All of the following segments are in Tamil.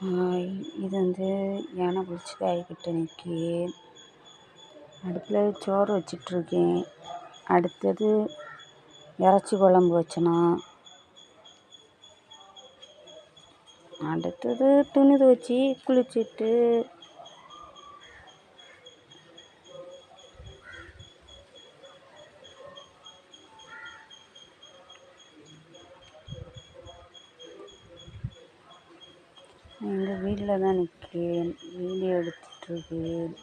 இது வந்து யானை பிடிச்சி காய்கிட்ட நிற்கி அடுப்பில் சோறு வச்சிட்ருக்கேன். அடுத்தது இறைச்சி குழம்பு வச்சனா. அடுத்தது துணி துவச்சி குளிச்சுட்டு எங்கள் வீட்டில் தான் நிற்கேன். வீடியோ எடுத்துட்ருக்கேன்.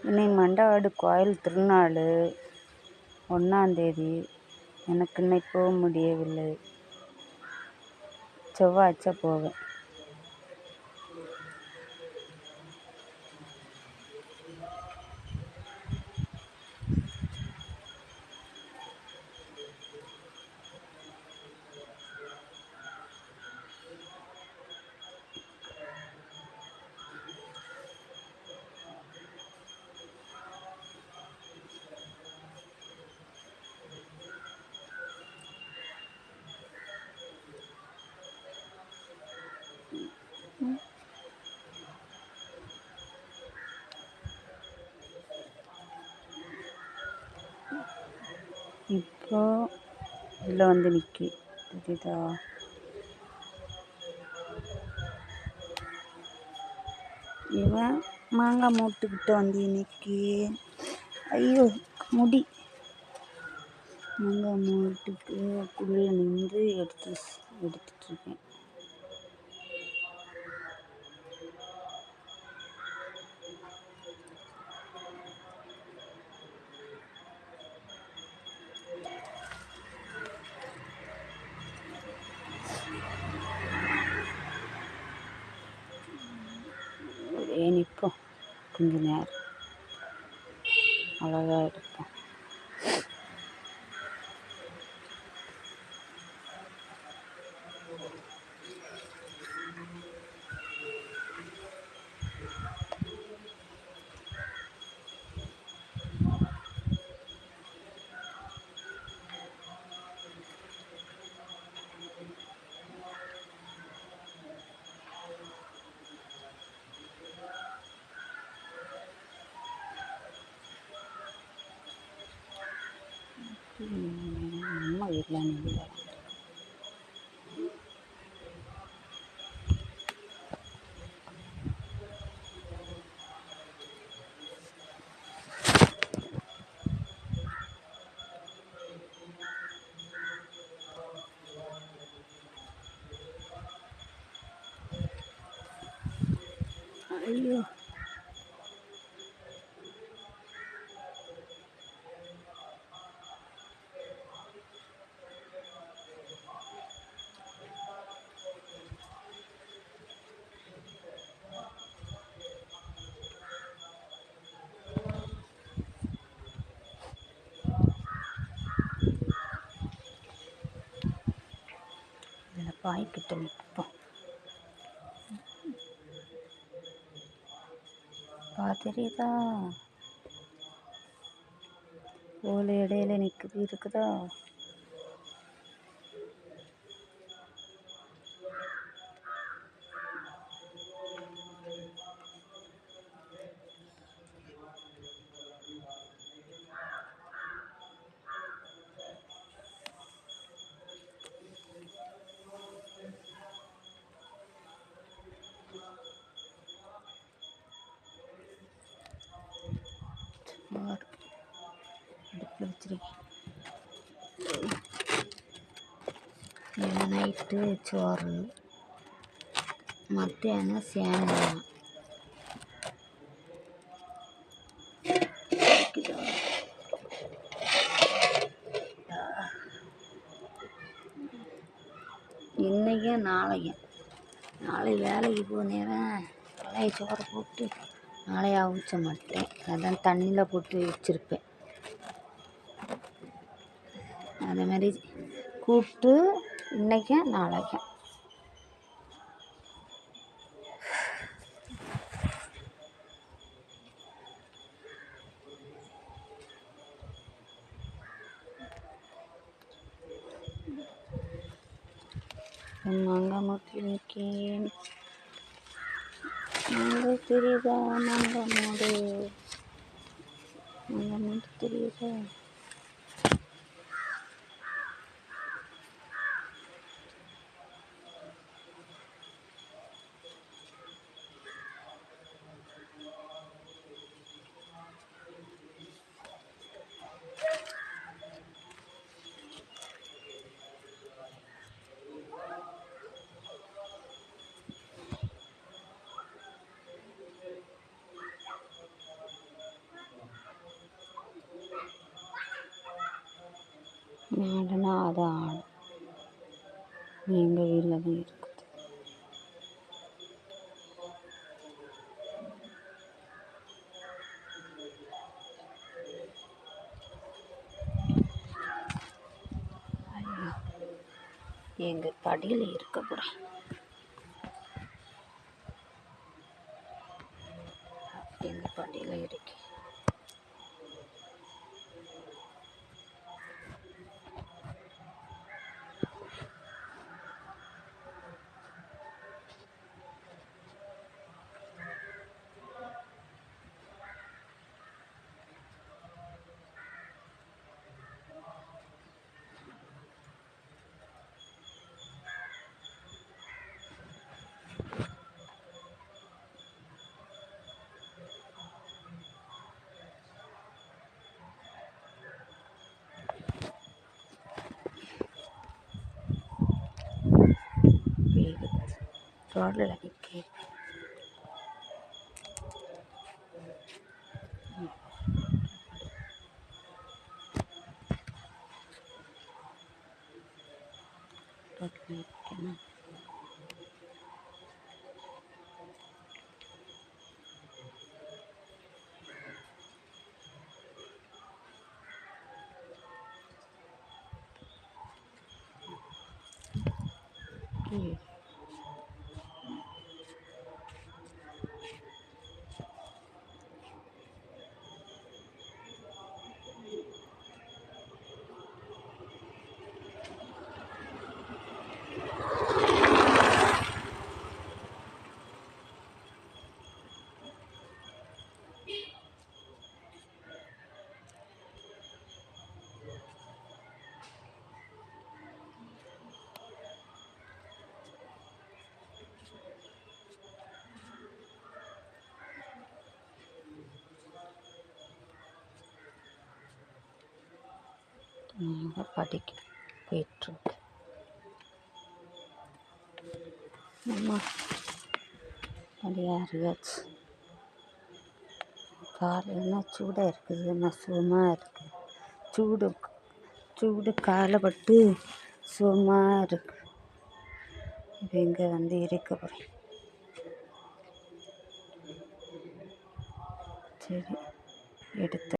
இன்னைக்கு மண்டவாடு கோயில் திருநாள் 1ஆந்தேதி. எனக்கு இன்னைக்கு போக முடியவில்லை. செவ்வாய்ச்ச போவேன். இப்போ இதில் வந்து நிற்கி தெரியுதா? இவன் மாங்காய் மூட்டுக்கிட்ட வந்து நிற்கி. ஐயோ முடி. மாங்காய் மூட்டுக்கு குள்ளே நின்று எடுத்துட்ருக்கேன். நிற்போம் கொஞ்ச நேரம், அழகாக இருப்போம். நம்ம வீட்டில் நின்று ஐயோ இதில் பாய்க்கிட்ட நிற்போம். தெரியுதா? ஓலை இடையில நிற்குது இருக்குதா? அடுப்பில் வச்சிருக்கேன். நைட்டு சோறு, மத்தியானம் சேமியா. இன்னைக்கும் நாளை வேலைக்கு போக நேரம் பழைய சோறை போட்டு நாளைய அவிச்ச மாட்டேன். அதான் தண்ணியில் போட்டு வச்சுருப்பேன். அதே மாதிரி கூப்பிட்டு இன்றைக்கும் நாளைக்கும் மங்கமுட்டி நிற்கேன். மங்க தெரியுதா? மங்கமோடு மங்கமோடு தெரியுதா? மாடுனா அது ஆடு. எங்கள் வீட்டில் தான் இருக்குது. எங்கள் படியில் இருக்க போகிறேன். எங்கள் படியில் இருக்கு. ரோட்டில் நிற்க ரோட்டில் நிற்கணும். நாங்கள் படிக்க போயிட்டுருக்கு. அம்மா படியாரியாச்சு. காலையில சூடாக இருக்குது, சுகமாக இருக்குது. சூடு காலை பட்டு சுகமாக இருக்குது. இப்போ இங்கே வந்து இருக்க போகிறேன். சரி, எடுத்து